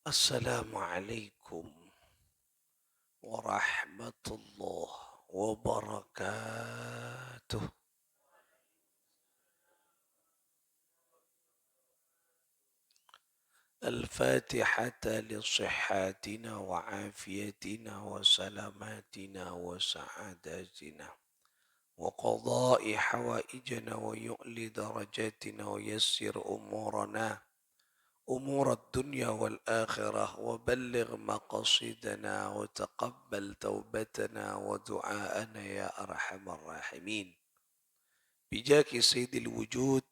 Assalamualaikum warahmatullahi wabarakatuh. الفاتحة لصحاتنا وعافيتنا وسلاماتنا وسعادتنا وقضاء حوائجنا ويؤلي درجاتنا ويسر أمورنا أمور الدنيا والآخرة وبلغ مقاصدنا وتقبل توبتنا ودعاءنا يا أرحم الراحمين بجاك سيد الوجود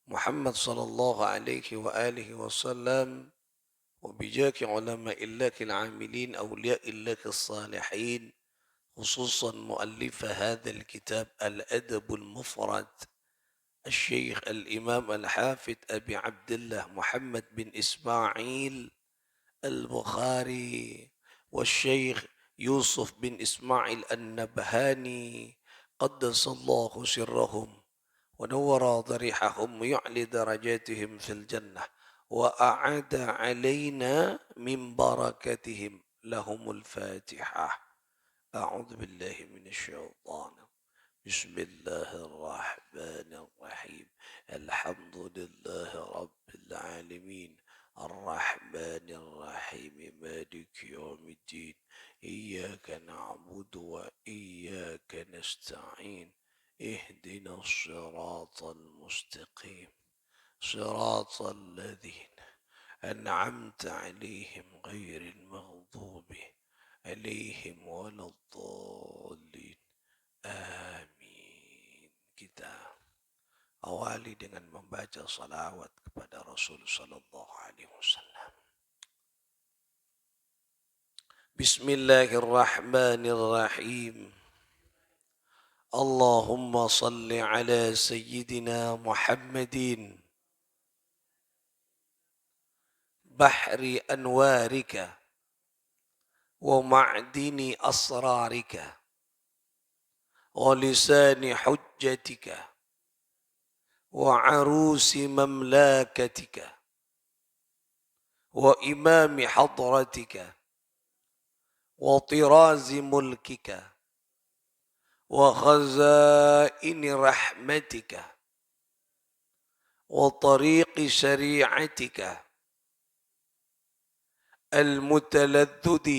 محمد صلى الله عليه وآله وسلم وبجاك علماء الله العاملين أولياء الله الصالحين خصوصا مؤلف هذا الكتاب الأدب المفرد الشيخ الإمام الحافظ أبي عبد الله محمد بن إسماعيل البخاري والشيخ يوسف بن إسماعيل النبهاني قدس الله سرهم ونور ضريحهم ويعلي درجاتهم في الجنة وأعاد علينا من بركتهم لهم الفاتحة. أعوذ بالله من الشيطان. بسم الله الرحمن الرحيم. الحمد لله رب العالمين الرحمن الرحيم مالك يوم الدين إياك نعبد وإياك نستعين اهدنا الصراط المستقيم صراط الذين أنعمت عليهم غير المغضوب عليهم ولا الضالين. Amin. Kita awali dengan membaca salawat kepada Rasul sallallahu alaihi wasallam. Bismillahirrahmanirrahim. Allahumma salli ala sayyidina Muhammadin bahri anwarika wa ma'dini asrarika ولسان حجتك وعروس مملكتك وإمام حضرتك وطراز ملكك وخزائن رحمتك وطريق شريعتك المتلذذ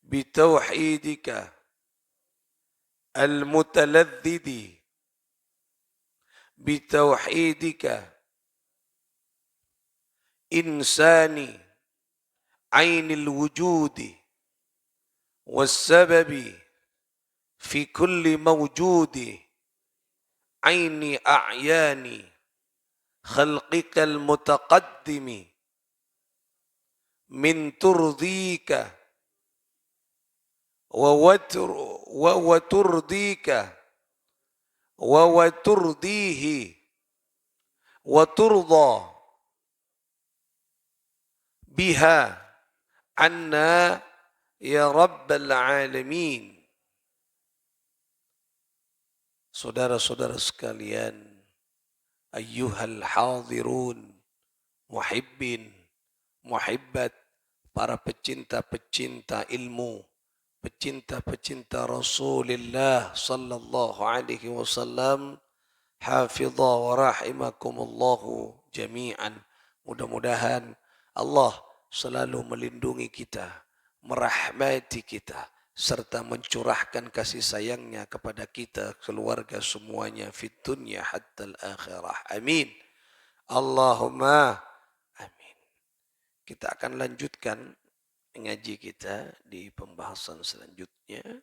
بتوحيدك المتلذذ بتوحيدك إنسان عين الوجود والسبب في كل موجود عين أعيان خلقك المتقدم من ترضيك وترضيك وترضيه وترضى بها عنا يا رب العالمين. Saudara-saudara sekalian, ayyuhal hadirun, muhibbin, muhibbat, para pecinta-pecinta ilmu, pecinta-pecinta Rasulullah sallallahu alaihi wasallam, hafidha wa rahimakumullahu jami'an. Mudah-mudahan Allah selalu melindungi kita, merahmati kita, serta mencurahkan kasih sayangnya kepada kita, keluarga semuanya, fid dunya hatta al-akhirah. Amin. Allahumma amin. Kita akan lanjutkan ngaji kita di pembahasan selanjutnya.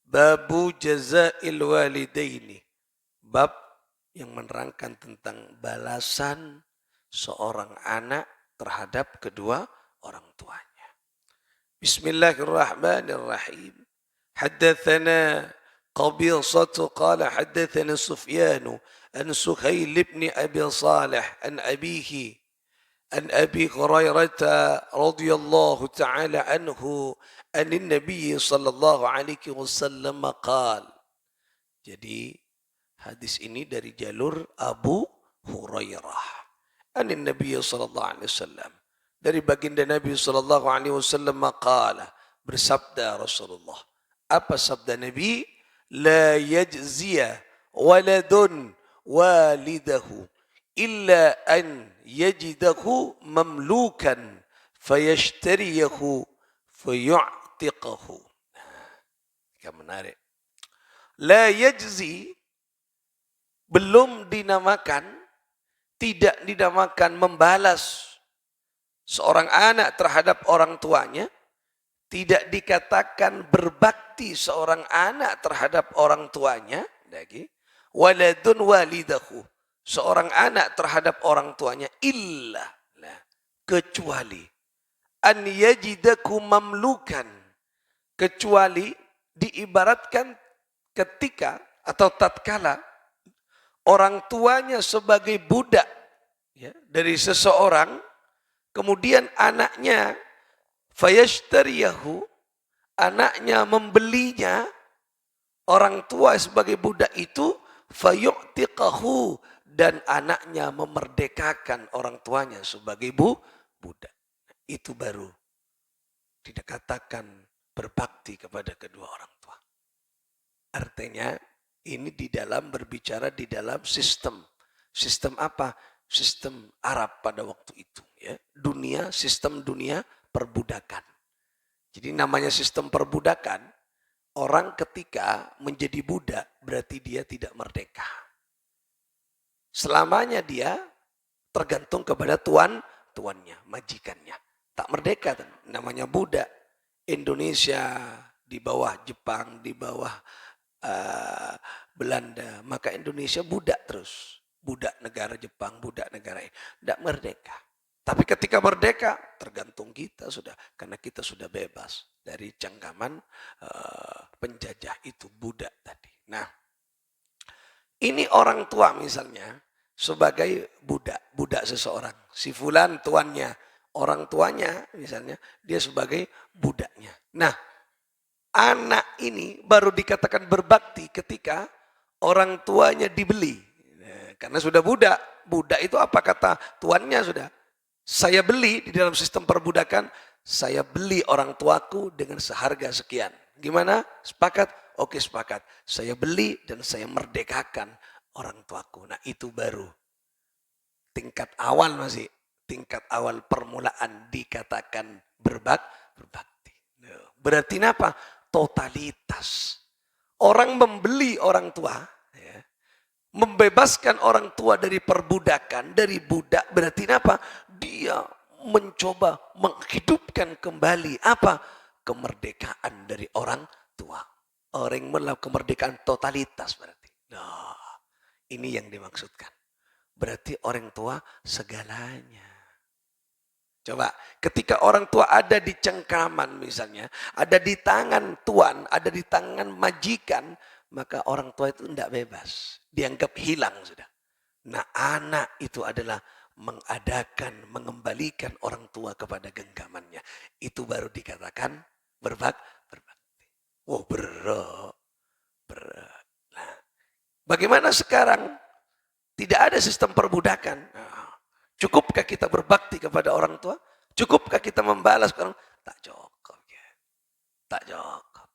Babu jazail walidaini. Bab yang menerangkan tentang balasan seorang anak terhadap kedua orang tuanya. Bismillahirrahmanirrahim. Haddatsana Qabisatu qala haddatsana Sufyan an Suhail ibn Abi Salih an abihi عن أبي هريرة رضي الله تعالى عنه أن النبي صلى الله عليه وسلم قال. Jadi hadis ini dari jalur Abu Hurairah. Anin Nabi sallallahu alaihi wasallam. Dari baginda Nabi sallallahu alaihi wasallam maqala, bersabda Rasulullah. Apa sabda Nabi? La yajziya waladun walidahu illa an yajidahu mamlukan fayashtariyahu fayu'tiqahu. Yang menarik. La yajzi, belum dinamakan, tidak dinamakan membalas seorang anak terhadap orang tuanya, tidak dikatakan berbakti seorang anak terhadap orang tuanya, lagi waladun walidahu, seorang anak terhadap orang tuanya, illa, kecuali an yajidaku mamlukan, kecuali diibaratkan ketika atau tatkala orang tuanya sebagai budak ya, dari seseorang, kemudian anaknya fayashtariyahu, anaknya membelinya, orang tua sebagai budak itu, fayu'tiqahu, dan anaknya memerdekakan orang tuanya sebagai budak. Itu baru dikatakan berbakti kepada kedua orang tua. Artinya ini di dalam berbicara di dalam sistem. Sistem apa? Sistem Arab pada waktu itu. Ya. Dunia, sistem dunia perbudakan. Jadi namanya sistem perbudakan, orang ketika menjadi budak berarti dia tidak merdeka. Selamanya dia tergantung kepada tuannya, majikannya. Tak merdeka, namanya budak. Indonesia di bawah Jepang, di bawah Belanda, maka Indonesia budak terus. Budak negara Jepang, budak negara ini. Tidak merdeka. Tapi ketika merdeka, tergantung kita sudah. Karena kita sudah bebas dari cengkaman penjajah itu, budak tadi. Nah, ini orang tua misalnya sebagai budak. Budak seseorang. Si fulan tuannya. Orang tuanya misalnya, dia sebagai budaknya. Nah, anak ini baru dikatakan berbakti ketika orang tuanya dibeli. Nah, karena sudah budak. Budak itu apa kata tuannya sudah. Saya beli di dalam sistem perbudakan, saya beli orang tuaku dengan seharga sekian. Gimana? Sepakat? Oke, sepakat. Saya beli dan saya merdekakan orang tuaku. Nah, itu baru tingkat awal masih. Tingkat awal permulaan dikatakan berbakti. Berarti apa? Totalitas. Orang membeli orang tua, ya, membebaskan orang tua dari perbudakan, dari budak, berarti apa? Dia mencoba menghidupkan kembali apa? Kemerdekaan dari orang tua. Orang melakukan kemerdekaan totalitas berarti. Nah, ini yang dimaksudkan. Berarti orang tua segalanya. Coba, ketika orang tua ada di cengkraman misalnya, ada di tangan tuan, ada di tangan majikan, maka orang tua itu tidak bebas. Dianggap hilang sudah. Nah, anak itu adalah mengadakan, mengembalikan orang tua kepada genggamannya. Itu baru dikatakan berbakti. Oh, berat. Nah, bagaimana sekarang? Tidak ada sistem perbudakan. Cukupkah kita berbakti kepada orang tua? Cukupkah kita membalas orang? Tak cukup. Ya. Tak cukup.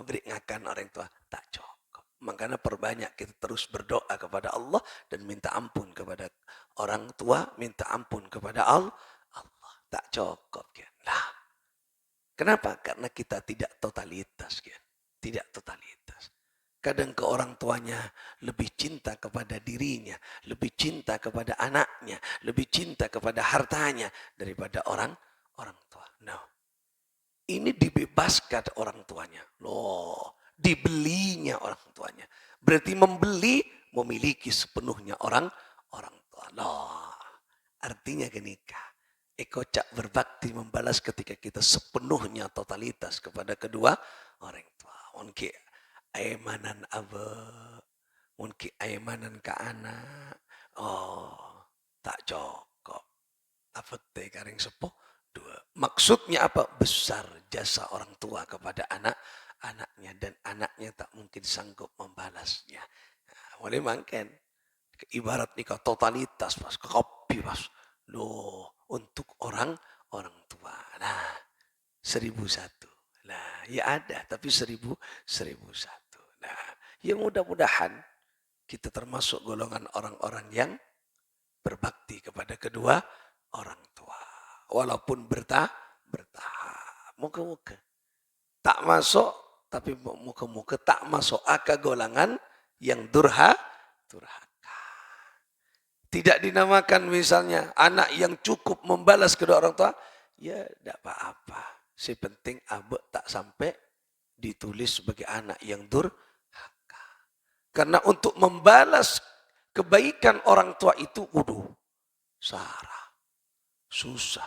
Beri ngakan orang tua. Tak cukup. Makanya perbanyak kita terus berdoa kepada Allah dan minta ampun kepada orang tua, minta ampun kepada Allah. Tak cukup. Ya. Nah, kenapa? Karena kita tidak totalitas. Ya. Tidak totalitas. Kadang ke orang tuanya lebih cinta kepada dirinya, lebih cinta kepada anaknya, lebih cinta kepada hartanya daripada orang tua. No. Ini dibebaskan orang tuanya. Loh, dibelinya orang tuanya. Berarti membeli, memiliki sepenuhnya orang tua. Loh, artinya genika. Ekocak berbakti membalas ketika kita sepenuhnya totalitas kepada kedua orang tua. Mungkin aimanan aba, mungkin aimanan ke anak. Oh, tak cukup. Apa teh karing sepuh? Dua. Maksudnya apa? Besar jasa orang tua kepada anaknya dan anaknya tak mungkin sanggup membalasnya. Nah, boleh mangken. Ibarat nikah totalitas pas, ke kopi pas. Loh, untuk orang tua. Nah, 1001. Nah, ya ada, tapi 1001. Nah, ya mudah-mudahan kita termasuk golongan orang-orang yang berbakti kepada kedua orang tua. Walaupun bertahap. Muka-muka. Tak masuk, tapi muka-muka tak masuk ke golongan yang durhaka. Tidak dinamakan misalnya anak yang cukup membalas kedua orang tua. Ya, tidak apa-apa. Si penting abek tak sampai ditulis sebagai anak yang durhaka. Karena untuk membalas kebaikan orang tua itu, sarah, susah,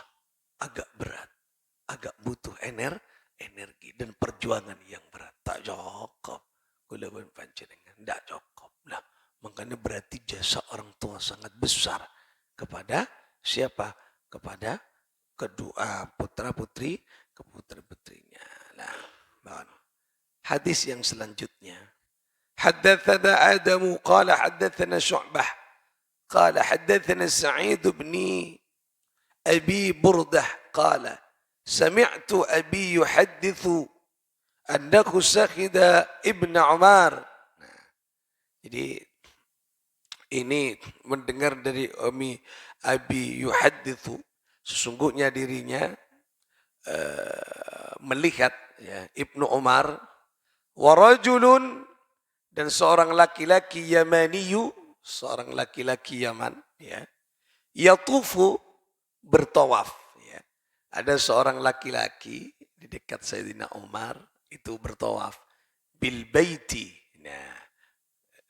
agak berat, agak butuh energi dan perjuangan yang berat. Tak cukup. Kulawan panjenengan, tidak cukup. Nah, makanya berarti jasa orang tua sangat besar kepada siapa? Kepada kedua putra-putri, ke putri-putrinya. Nah, hadis yang selanjutnya. Haddatsana Adamu qala haddatsana Syu'bah qala haddatsana Sa'id bin Abi Burdah qala sami'tu Abi yuhadditsu annahu sakhida Ibn Umar. Nah, jadi ini mendengar dari Abi yuhadditsu, sesungguhnya dirinya melihat ya, Ibnu Umar, warajulun, dan seorang laki-laki Yamaniyu, seorang laki-laki Yaman, ya, yatufu, bertawaf, ya. Ada seorang laki-laki di dekat Sayyidina Umar itu bertawaf bil baiti.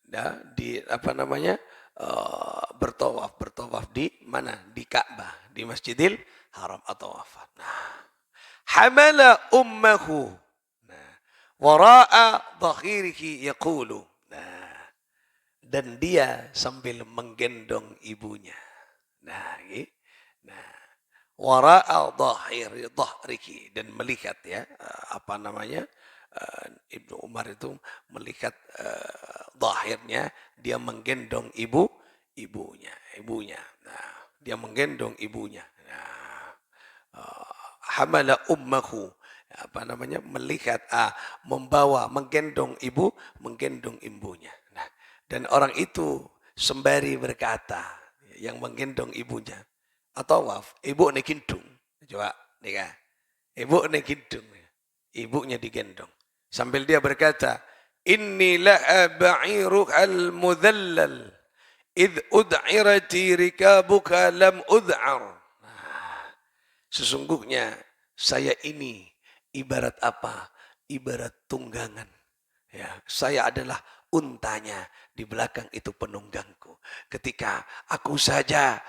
Nah, di apa namanya? Bertawaf di mana? Di Ka'bah, di Masjidil Haram atau wafat. Nah, hamala ummahu. Nah, wara'a dhakhirihi yaqulu. Nah, dan dia sambil menggendong ibunya. Nah, nah, wara'a dhahriki, dan melihat ya, apa namanya? Ibnu Umar itu melihat zahirnya dia menggendong ibunya. Nah, dia menggendong ibunya. Nah, hamala ummahu, apa namanya? Melihat, membawa, menggendong ibunya. Nah, dan orang itu sembari berkata, yang menggendong ibunya, atau waf, ibu ni kintung. Coba, nih, ibu ni kintung. Ibunya digendong. Sambil dia berkata, inni la'a ba'iru al-mudhallal idh ud'irati rikabuka lam ud'ar. Sesungguhnya saya ini ibarat apa? Ibarat tunggangan. Ya, saya adalah untanya, di belakang itu penunggangku. Ketika aku saja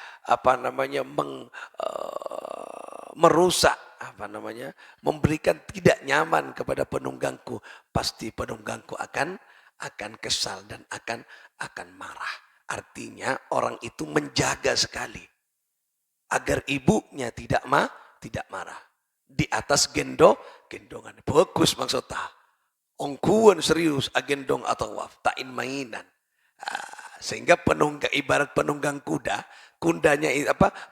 merusak, memberikan tidak nyaman kepada penunggangku, pasti penunggangku akan kesal dan akan marah. Artinya orang itu menjaga sekali agar ibunya tidak marah. Di atas gendongan. Bagus maksudnya. Ongkuan serius agendong atau waf, tain mainan. Sehingga ibarat penunggang kuda, kundanya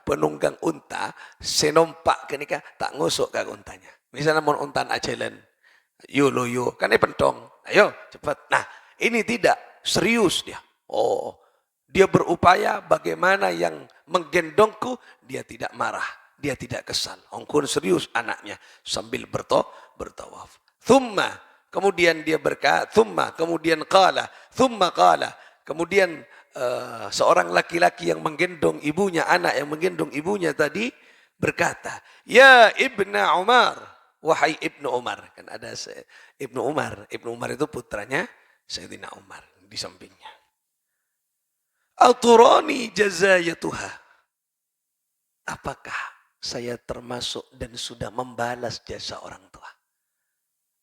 penunggang unta, senompak kenika tak ngusuk ke untanya. Misalnya mau untan ajalan, yo kan ini pentong, ayo cepat. Nah, ini tidak, serius dia. Oh, dia berupaya bagaimana yang menggendongku, dia tidak marah, dia tidak kesal. Ongkuan serius anaknya sambil bertawaf. Thumma, kemudian dia berkata, kemudian qala, kemudian seorang laki-laki yang menggendong ibunya, anak yang menggendong ibunya tadi berkata, ya Ibna Umar, wahai Ibnu Umar. Kan ada Ibnu Umar itu putranya Sayyidina Umar di sampingnya. Aturani jazayatuha. Apakah saya termasuk dan sudah membalas jasa orang tua?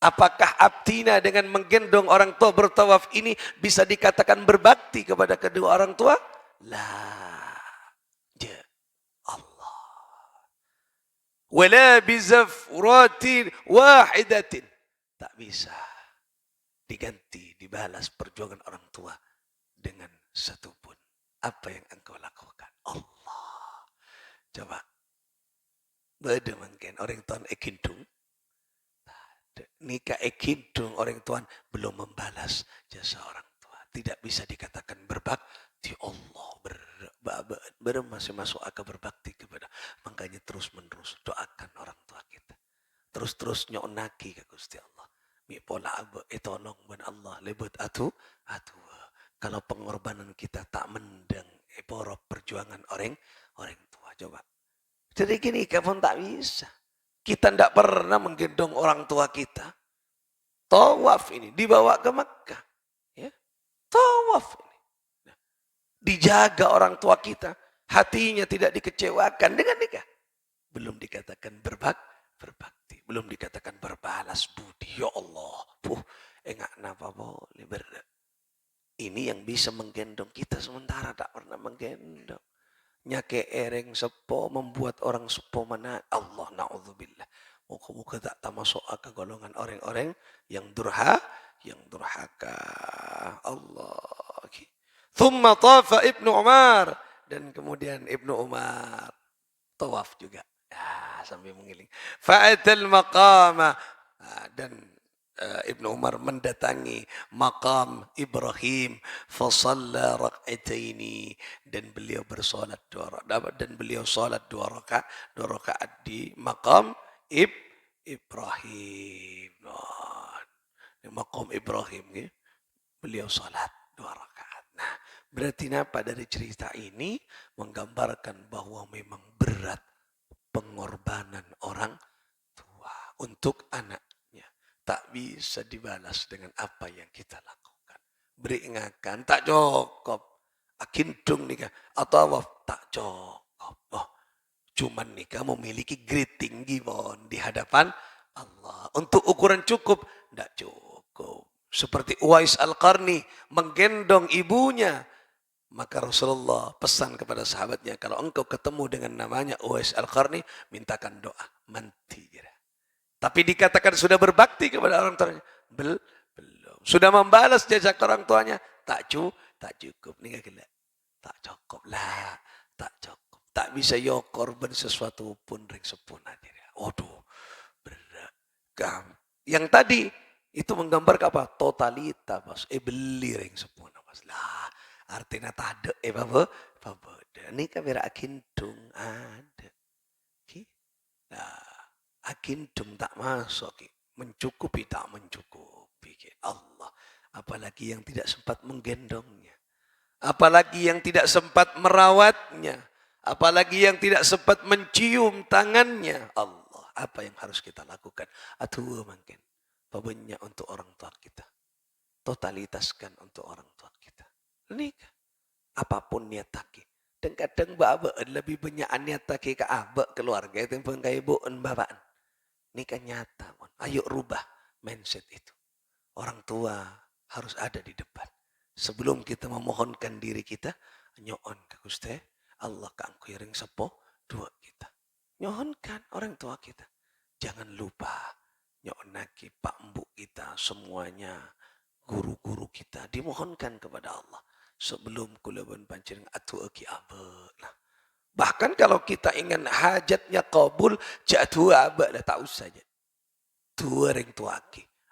Apakah abdina dengan menggendong orang tua bertawaf ini bisa dikatakan berbakti kepada kedua orang tua? La. Ya Allah. Wala bizafratin wahidatin. Tak bisa diganti, dibalas perjuangan orang tua dengan satu pun. Apa yang engkau lakukan? Allah. Coba. Beda mungkin orang tuan ekindung. Nikah ekindung orang tuan belum membalas jasa orang tua. Tidak bisa dikatakan berbakti Allah. Masih masuk akal berbakti kepada. Makanya terus menerus doakan orang tua kita. Terus nyonaki ke Gusti Allah. Mi pola abe tolong ben Allah lebet atu. Kalau pengorbanan kita tak mendeng porok perjuangan orang tua. Coba. Jadi gini kapan tak bisa. Kita tidak pernah menggendong orang tua kita. Tawaf ini dibawa ke Mekah. Ya. Tawaf ini. Nah, dijaga orang tua kita. Hatinya tidak dikecewakan dengan nikah. Belum dikatakan berbakti. Belum dikatakan berbalas budi. Ya Allah. Enggak napa boleh ini yang bisa menggendong kita sementara tak pernah menggendong. Nyake ereng sepo membuat orang sepo mana Allah na'udzubillah. Muka-muka tak termasuk ke golongan orang-orang yang durhaka. Allah. Thumma tafa Ibnu Umar. Dan kemudian Ibnu Umar tawaf juga. Sambil mengiling. Fa'atal maqama. Dan Ibnu Umar mendatangi makam Ibrahim fasalla rak'ataini dan beliau bersolat dua rakaat di makam Ibrahim. Di makam Ibrahim ya, beliau salat 2 rakaat. Nah, berarti apa dari cerita ini menggambarkan bahwa memang berat pengorbanan orang tua untuk anak. Tak bisa dibalas dengan apa yang kita lakukan. Beri ingatkan, tak cukup. Akindung nikah atau awaf, tak cukup. Cuman nikah memiliki grade tinggi bon, di hadapan Allah. Untuk ukuran cukup, tak cukup. Seperti Uwais Al-Qarni menggendong ibunya. Maka Rasulullah pesan kepada sahabatnya, kalau engkau ketemu dengan namanya Uwais Al-Qarni, mintakan doa. Mati kira. Tapi dikatakan sudah berbakti kepada orang tuanya. Belum. Sudah membalas jasa ke orang tuanya. Tak cukup. Nih gila. Tak cukup lah. Tak cukup. Tak bisa yo korban sesuatu pun ring sepuna. Waduh. Berat. Yang tadi itu menggambar apa? Totalitas. Mas. Beli ring sepuna. Mas. Lah. Artinya tak ada. Apa? Ini kan biar akindung ada. Nah. Akindum tak masuk, mencukupi tak mencukupi Allah. Apalagi yang tidak sempat menggendongnya. Apalagi yang tidak sempat merawatnya. Apalagi yang tidak sempat mencium tangannya. Allah, apa yang harus kita lakukan? Atuh mungkin. Pabennya untuk orang tua kita. Totalitaskan untuk orang tua kita. Nikah. Apapun niat taki. Dan kadang bapak lebih banyak niat taki ke abak keluarga. Itu yang pengen ibuan bapak. Ini kan nyata. Ayo rubah mindset itu. Orang tua harus ada di depan. Sebelum kita memohonkan diri kita, nyoon ke Gusti Allah kangku ring sepo dua kita. Nyohonkan orang tua kita. Jangan lupa nyoon lagi pak embu kita semuanya, guru-guru kita dimohonkan kepada Allah sebelum kulaban pancing atu aki abek lah. Bahkan kalau kita ingin hajatnya kabul, jatuh abad dah tak usah saja. Tua ring tua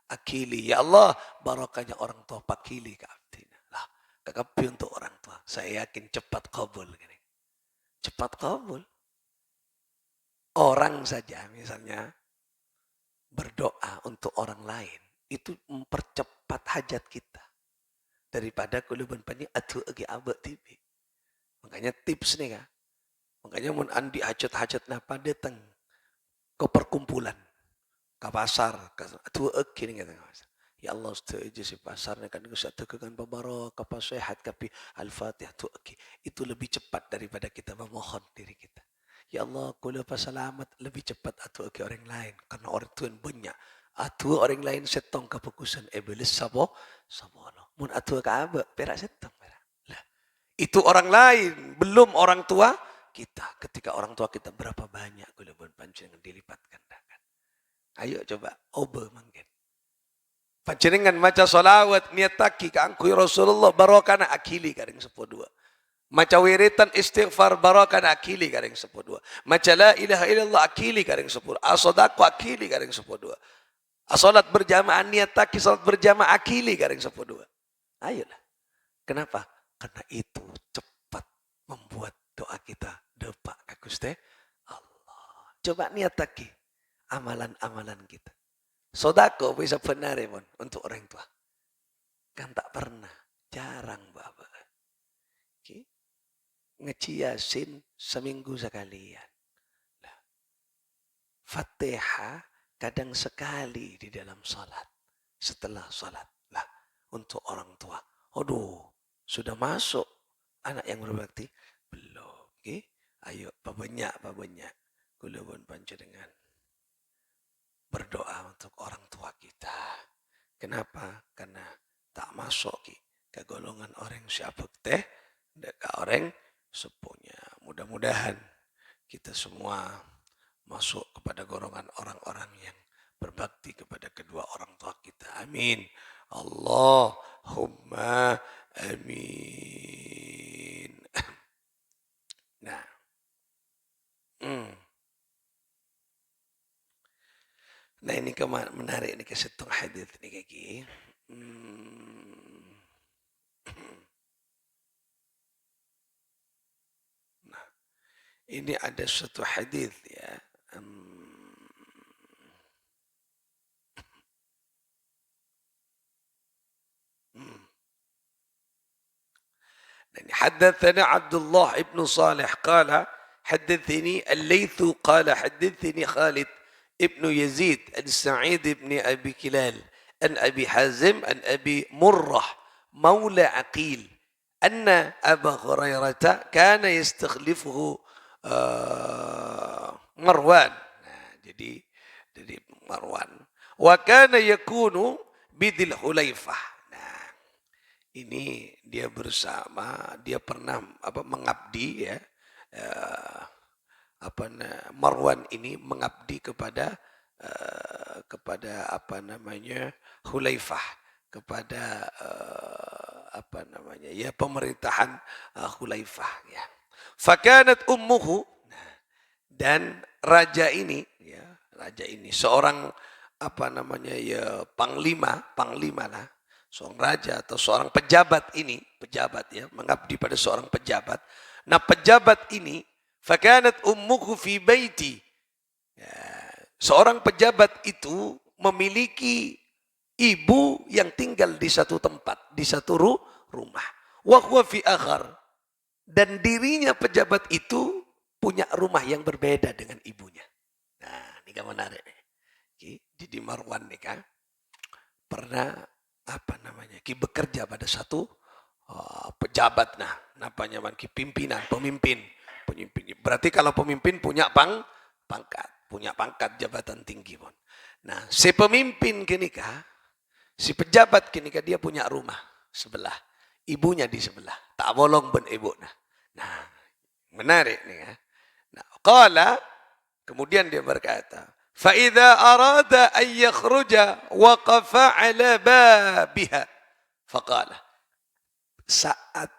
akili. Ya Allah, barakahnya orang tua pakili ke abdina. Lah, kekapi untuk orang tua. Saya yakin cepat kabul. Cepat kabul. Orang saja misalnya berdoa untuk orang lain. Itu mempercepat hajat kita. Daripada kuluban pani atu agi abad tibi. Makanya tips nih kan. Makanya mun andi hajat-hajat napa datang ke perkumpulan, ke pasar, ke tua gini kata ya Allah setuju si pasarnya kan satu kan babarok apa sehat tapi al-fatihah tu itu lebih cepat daripada kita memohon diri kita. Ya Allah kula pasalamat lebih cepat atau orang lain karena orang tuan banyak. Atau orang lain setong kefokusan iblis sabo mun atau ka aba perak setong perak. Lah itu orang lain belum orang tua kita. Ketika orang tua kita berapa banyak gulabun panjenengan dilipat gandakan. Ayo coba oba manggen. Panjenengan maca solawat niat taki ka angkui Rasulullah barokana akili karing 10. Maca wiritan istighfar barakan akili kareng 10. Maca la ilaha illallah akili kareng 10. Asodako akili kareng 10. Salat berjamaah niat taki salat berjamaah akili kareng 10. Ayolah. Kenapa? Karena itu cepat membuat doa kita depak ka Gusti Allah. Coba niat taki amalan-amalan kita. Sodako bisa benar ya untuk orang tua. Kan tak pernah, jarang Bapak. Okay. Ngeciasin seminggu sekalian. Nah, Fatihah kadang sekali di dalam salat. Setelah salat. Lah, untuk orang tua. Aduh, sudah masuk anak yang berbakti? Belum. Okay. Ayo, banyak. Kula pun panjenengan berdoa untuk orang tua kita. Kenapa? Karena tak masuk ke golongan orang siapuk teh, ke orang sepunya. Mudah-mudahan kita semua masuk kepada golongan orang-orang yang berbakti kepada kedua orang tua kita. Amin. Allahumma amin. Nah. Nah ini menarik nih kesetung hadis nih kaki. Nah, ini ada satu hadis ya. حدثنا عبد الله بن صالح قال حدثني الليث قال حدثني خالد ابن يزيد عن سعيد بن أبي كلال عن أبي حازم عن أبي مرة مولى عقيل أن أبا هريرة كان يستخلفه مروان. Jadi Marwan. Wa kana yakunu bidil Hulaifah. Nah, ini dia bersama, dia pernah mengabdi ya. Marwan ini mengabdi kepada Hulaifah, kepada pemerintahan Hulaifah ya. Fakanat ummuhu, dan raja ini seorang panglima lah, seorang raja atau seorang pejabat ya, mengabdi pada seorang pejabat. Nah, pejabat ini fakanat ummuhu fi baiti. Ya, seorang pejabat itu memiliki ibu yang tinggal di satu tempat, di satu rumah. Wa huwa fi akhar. Dan dirinya pejabat itu punya rumah yang berbeda dengan ibunya. Nah, ini kan menarik. Jadi Marwan nih kan pernah bekerja pada satu pejabat, pemimpin. Berarti kalau pemimpin punya pangkat jabatan tinggi pun. Nah, si pemimpin si pejabat dia punya rumah sebelah, ibunya di sebelah, tak bolong ben ibu. Nah, menarik nih ya. Nah, qala, kemudian dia berkata, fa idza arada an yakhruja waqafa ala babiha. Faqala, saat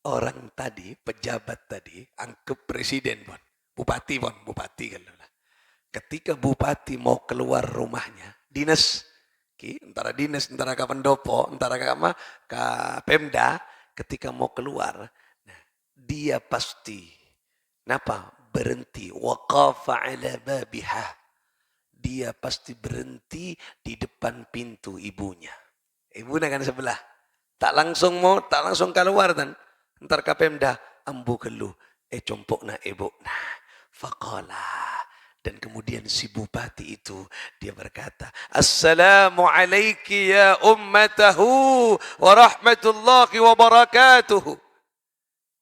orang tadi, pejabat tadi, anggap presiden pun, bupati kalau lah. Ketika bupati mau keluar rumahnya, dinas, antara ke pendopo, antara ke Pemda, ketika mau keluar, nah, dia pasti berhenti, waqafa ala babiha. Dia pasti berhenti di depan pintu ibunya. Ibunya kan sebelah. Tak langsung keluar dan entar ka Pemda ambu kelu compokna ibu. Nah, faqala, dan kemudian si bupati itu dia berkata, assalamu alayki ya ummatahu wa rahmatullahi wa barakatuhu.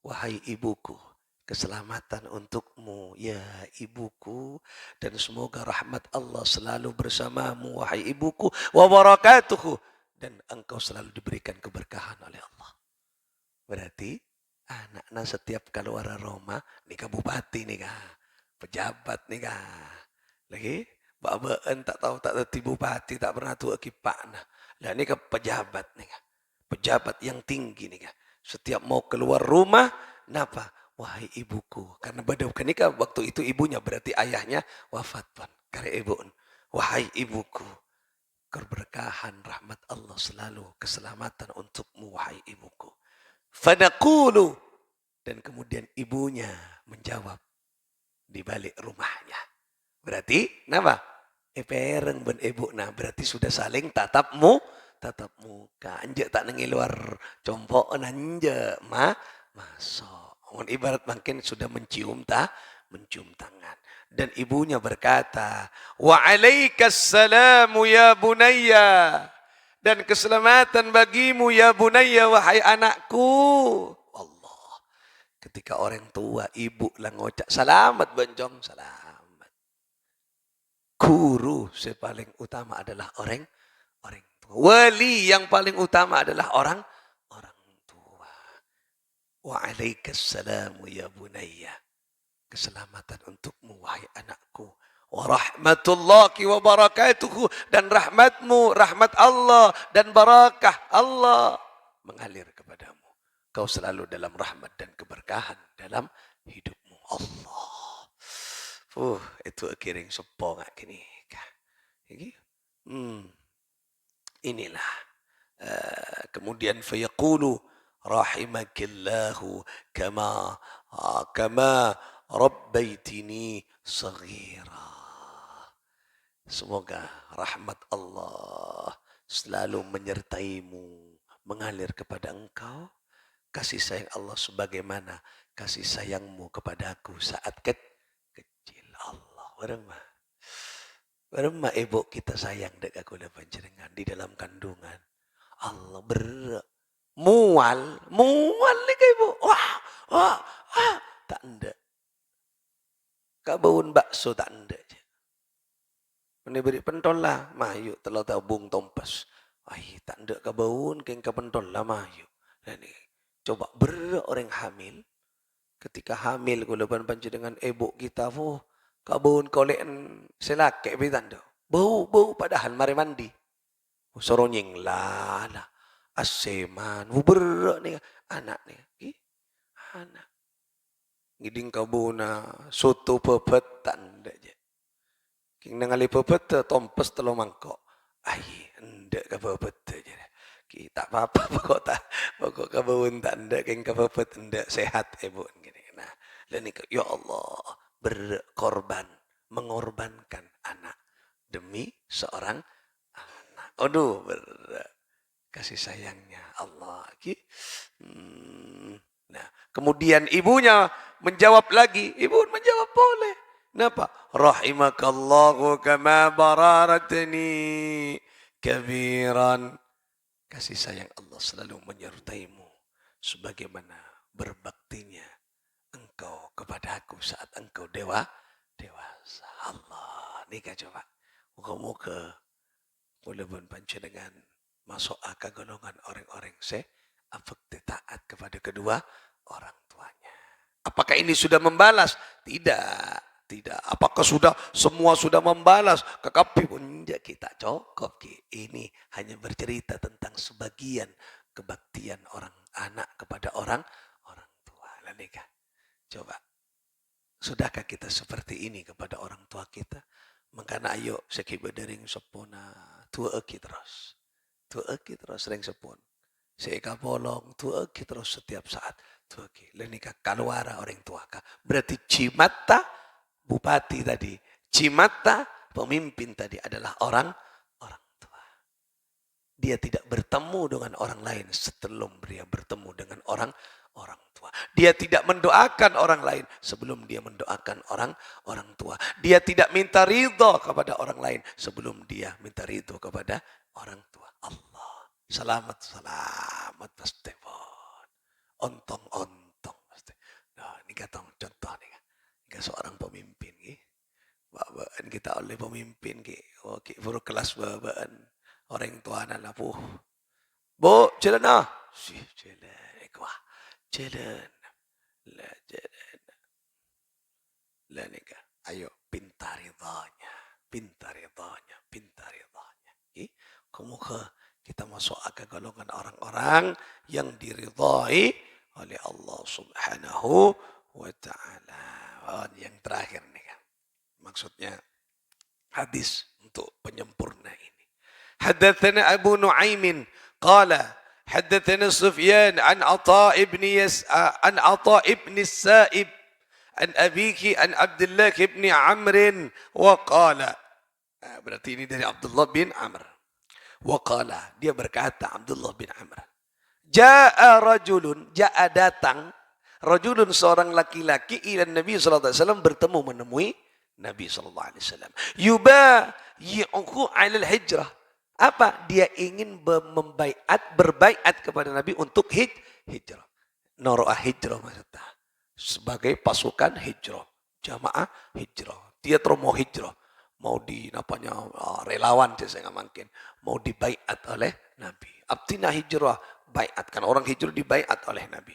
Wahai ibuku, keselamatan untukmu ya ibuku, dan semoga rahmat Allah selalu bersamamu wahai ibuku, wa barakatuhu, dan engkau selalu diberikan keberkahan oleh Allah. Berarti anaknya setiap keluar Roma nikah bupati nikah, pejabat nikah. Lagi babaan tak tahu tak terti bupati, tak pernah tuh kipak nah. Lah nikah pejabat nikah. Pejabat yang tinggi nikah. Setiap mau keluar rumah, kenapa? Wahai ibuku. Karena pada ketika waktu itu ibunya berarti ayahnya wafat pun. Karena ibu. Wahai ibuku. Keberkahan rahmat Allah selalu. Keselamatan untukmu wahai ibuku. Fadaqulu. Dan kemudian ibunya menjawab di balik rumahnya. Berarti, kenapa? Pereng ben ibu. Nah, berarti sudah saling tatap muka. Anjek tak nengi luar compok anjek masuk. Ibarat mungkin sudah mencium tangan. Dan ibunya berkata, wa alaikassalamu ya bunayya. Dan keselamatan bagimu ya bunayya wahai anakku. Allah. Ketika orang tua, ibu lah ngocak, selamat bencong, selamat. Guru paling utama adalah orang tua. Wali yang paling utama adalah orang tua. Wa alaikassalamu ya bunayya. Keselamatan untukmu wahai anakku. Wa rahmatullahi wa barakatuhu. Dan rahmatmu, rahmat Allah dan barakah Allah mengalir kepadamu. Kau selalu dalam rahmat dan keberkahan dalam hidupmu. Allah. Itu kiring sepo ngak kini. Inilah. Kemudian fayaqulu rahimakillahu kama rabbaitini saghira. Semoga rahmat Allah selalu menyertaimu, mengalir kepada engkau. Kasih sayang Allah sebagaimana kasih sayangmu kepadaku saat kecil. Allah, barang ibu kita sayang dek aku dan panjenengan di dalam kandungan. Allah mual ni ke ibu. Wah, tak ndak. Kabaun bakso tak ndak je. Ini beri pentol lah, mayu telah tabung tompas. Ai tak ndak kabaun keng ka pentol lah mayu. Dan coba orang hamil ketika hamil ku lepan panjenengan ibu kita kabun kolekan selake bitando. Bau padahal mari mandi. Soronyeng lah. Aseman. Berak ni anak ni. Anak. Ngiding kabuna soto pepet tanda je. King nangali pepet tompes telo mangkok. Ai ndak ka pepet je. Kita apa-apa pokok kabun tanda king ka pepet ndak sehat ibu gini. Nah, dan ya Allah berkorban, mengorbankan anak demi seorang anak. Aduh, kasih sayangnya Allah. Nah, kemudian ibunya menjawab lagi. Ibu menjawab boleh. Kenapa? Rahimakallahu kama bararatni kabiran. Kasih sayang Allah selalu menyertaimu sebagaimana berbaktinya engkau kepada aku saat engkau dewasa. Allah, nikah coba. Muka-muka boleh pun panjenengan masuk ke golongan orang-orang afekti taat kepada kedua orang tuanya. Apakah ini sudah membalas? Tidak. Apakah semua sudah membalas? Kekapi pun kita cukup. Ini hanya bercerita tentang sebagian kebaktian orang anak kepada orang tua. Nikah. Coba. Sudahkah kita seperti ini kepada orang tua kita? Makanya ayo sekibadering sepona tueki terus. Tueki terus ring sepon. Seka polong tueki terus setiap saat. Tueki. Lenika kaluara orang tua ka. Berarti cimata bupati tadi. Cimata pemimpin tadi adalah orang tua. Dia tidak bertemu dengan orang lain sebelum dia bertemu dengan orang tua. Dia tidak mendoakan orang lain sebelum dia mendoakan orang tua. Dia tidak minta ridho kepada orang lain sebelum dia minta ridho kepada orang tua. Allah. Selamat pasti pun. Ontong pasti. Nah, ini kata contoh nih. Ini seorang pemimpin babaan kita oleh pemimpin baru kelas babaan orang tua anak lapuh. Bu, jalan ah. Jalan kuah. Jalan. Lah nikah. Ayo pintar ridhanya. Kamu kita masuk ke golongan orang-orang yang diridhai oleh Allah Subhanahu wa taala. Oh, yang terakhir nih kan. Maksudnya hadis untuk penyempurna ini. Haddatsana Abu Nuaimin qala haddatsana Sufyan an Atha ibn Sa'ib an abihi an Abdullah ibn Amr wa qala. Berarti ini dari Abdullah bin Amr. Wa qala, dia berkata Abdullah bin Amr. Ja'a rajulun, ja'a datang rajulun seorang laki-laki ila Nabi sallallahu alaihi wasallam bertemu menemui Nabi sallallahu alaihi wasallam. Yubayi'uhu 'ala al-hijrah. Apa? Dia ingin berbaiat kepada Nabi untuk hijrah. Noro'ah hijrah maksudnya. Sebagai pasukan hijrah. Jamaah hijrah. Dia terus mau hijrah. Mau relawan saya nggak mungkin. Mau dibaiat oleh Nabi. Abtina hijrah. Baiat. Kan orang hijrah dibaiat oleh Nabi.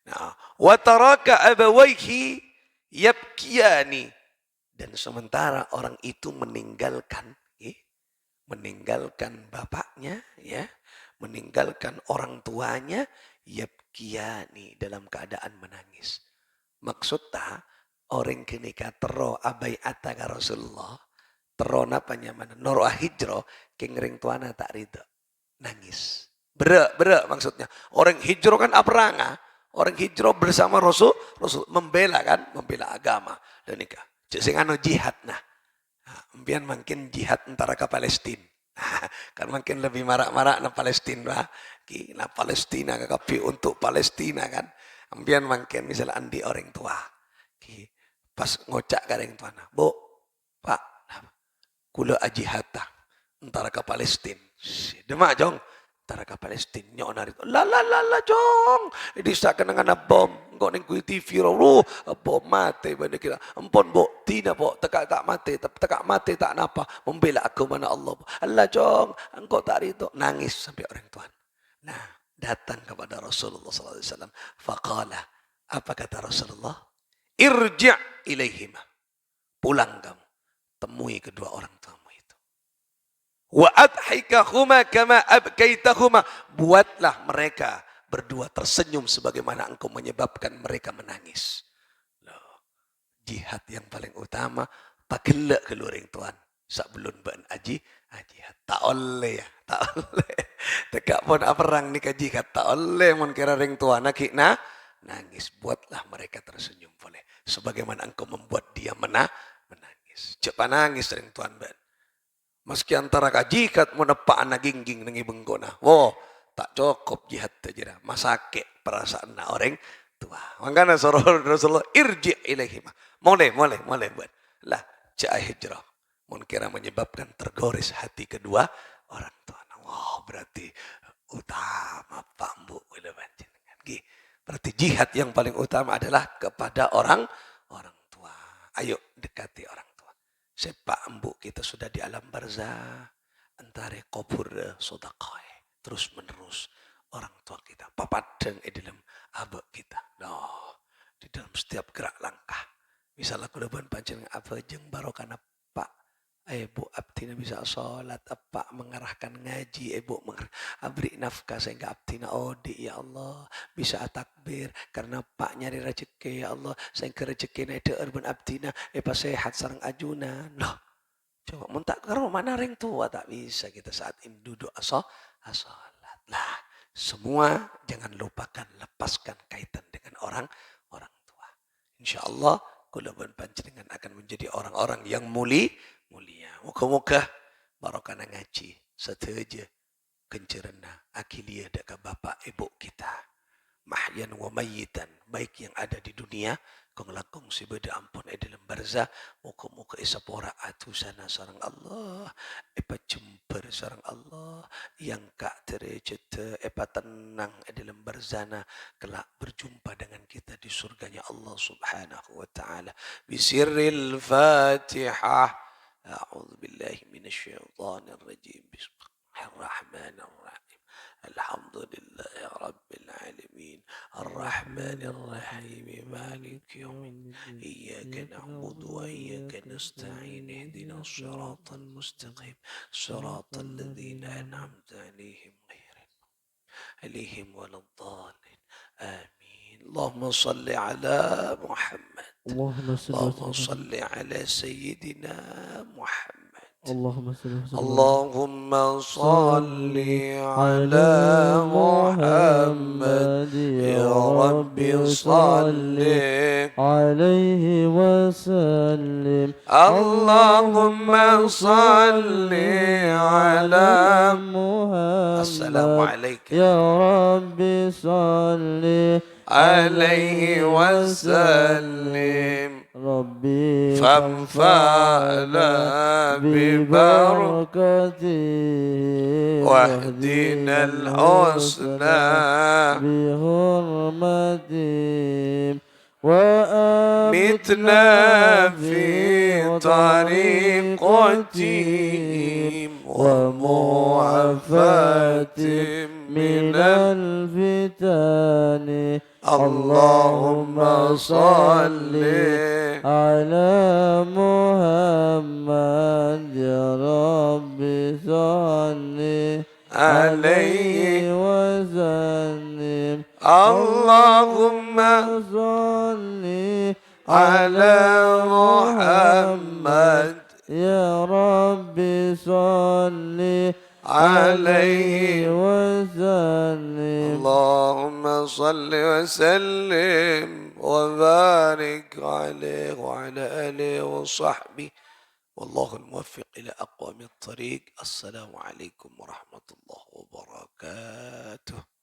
Nah, wa taraka abawaihi yabkiyani. Dan sementara orang itu meninggalkan bapaknya, ya, meninggalkan orang tuanya, yabkiyani, dalam keadaan menangis. Maksudnya orang kini katero abai ataga Rasulullah, terona panyaman noroah hijrah, kengering tuana tak rida, nangis. Berak maksudnya. Orang hijrah kan aperanga. Orang hijrah bersama Rasul membela agama dan nikah. Cek sing anu jihad nah. Mbiyen makin jihad antara ke Palestina. Kan makin lebih marak-marak na Palestina. Nah Palestina kapi untuk Palestina kan. Mbiyen makin misalnya andi orang tua. Pas ngocak ke orang tua nah. Bu, Pak, kula jihad antara ke Palestina. Demak jong. Antara ke Palestina nyo narito. La jong. Idi sa kenangan bom. Engko ning kuwi TV ro bom mate bane kira. Empon bo tina bo tekak tak mate tak napa membela agama Allah. Allah jong, engko tak rito nangis sampai orang tuan. Nah, datang kepada Rasulullah sallallahu alaihi wasallam. Faqala, apa kata Rasulullah? Irji' ilaihima. Pulang kamu. Temui kedua orang tuamu. Wa adhikahuma kama abkaitahuma. Buatlah mereka berdua tersenyum sebagaimana engkau menyebabkan mereka menangis. Loh, jihad yang paling utama pagelak keluaring tuan. Sebelum ban jihad. Tak oleh ya, tak oleh. Tekak pun perang nikah jihad tak oleh mun kira ring tuan nak nangis. Buatlah mereka tersenyum boleh. Sebagaimana engkau membuat dia menangis. Cepat nangis ring tuan ban. Meski antara kajikat menepak anak gingging nengi benggona. Wow, tak cukup jihad aja. Masake perasaan orang tua. Makanya Rasulullah irji' ilaihima. Boleh buat. Lah, ja'a hijrah. Mungkin menyebabkan tergores hati kedua orang tua. Wow, berarti utama Pak Bu. Berarti jihad yang paling utama adalah kepada orang tua. Ayo dekati orang tua. Sepak embuk kita sudah di alam barzah, antara kubur sedekah terus menerus orang tua kita papadeng di dalam abak kita. Noh, di dalam setiap gerak langkah. Misalnya kuleban panjenengan apa jeung barokana Pak Ibu abdina bisa sholat, apa mengarahkan ngaji, ibu abri nafkah sehingga abdina odi ya Allah bisa takbir karena Pak nyari rezeki ya Allah sehingga rezeki itu urban abdina pas sehat sarang ajunan. Loh, coba muntak karo mana ring tua tak bisa kita saat ini duduk asolat lah. Semua jangan lupakan lepaskan kaitan dengan orang tua. Insya Allah kulaban panjenengan akan menjadi orang-orang yang mulia. Muka-muka barokah ngaji seteja kencerna akilia deka bapak ibu kita. Mahyan wa mayitan, baik yang ada di dunia kong langkong si beda ampun dalam barzah. Muka-muka isapora atusana sarang Allah, epa jemper sarang Allah, yang kak terecete epa tenang dalam barzana kelak berjumpa dengan kita di surganya Allah Subhanahu wa taala. Bisirril Fatihah. أعوذ بالله من الشيطان الرجيم بسم الله الرحمن الرحيم الحمد لله رب العالمين الرحمن الرحيم مالك يوم الدين إياك نعبد وإياك نستعين اهدنا الصراط المستقيم صراط الذين أنعمت عليهم عليهم ولا الضالين آمين. اللهم صل على محمد. اللهم صل اللهم وسلم. صل على سيدنا محمد. اللهم صل وسلم. اللهم صل صل على على محمد. محمد يا يا رب رب صل. صل عليه وسلم. اللهم اللهم صل صل على. على السلام محمد عليك يا رب صل عليه وسلم. وسلم. ربي فانفعنا فانفعنا ببركاته ببركته واهدنا واهدنا الحسنى الحسنى بحرمتهم وأمتنا متنا في في طريقتهم طريقتهم ومعافاة ومعافاة من من الفتن. اللهم اللهم صل صل على محمد يا رب صل عليه عليه. وسلم. اللهم اللهم صل على على محمد محمد يا رب صل عليه عليه. وسلم. اللهم صل وسلم وبارك عليه وعلى آله وصحبه. والله الموفق إلى أقوم الطريق. السلام عليكم ورحمة الله وبركاته.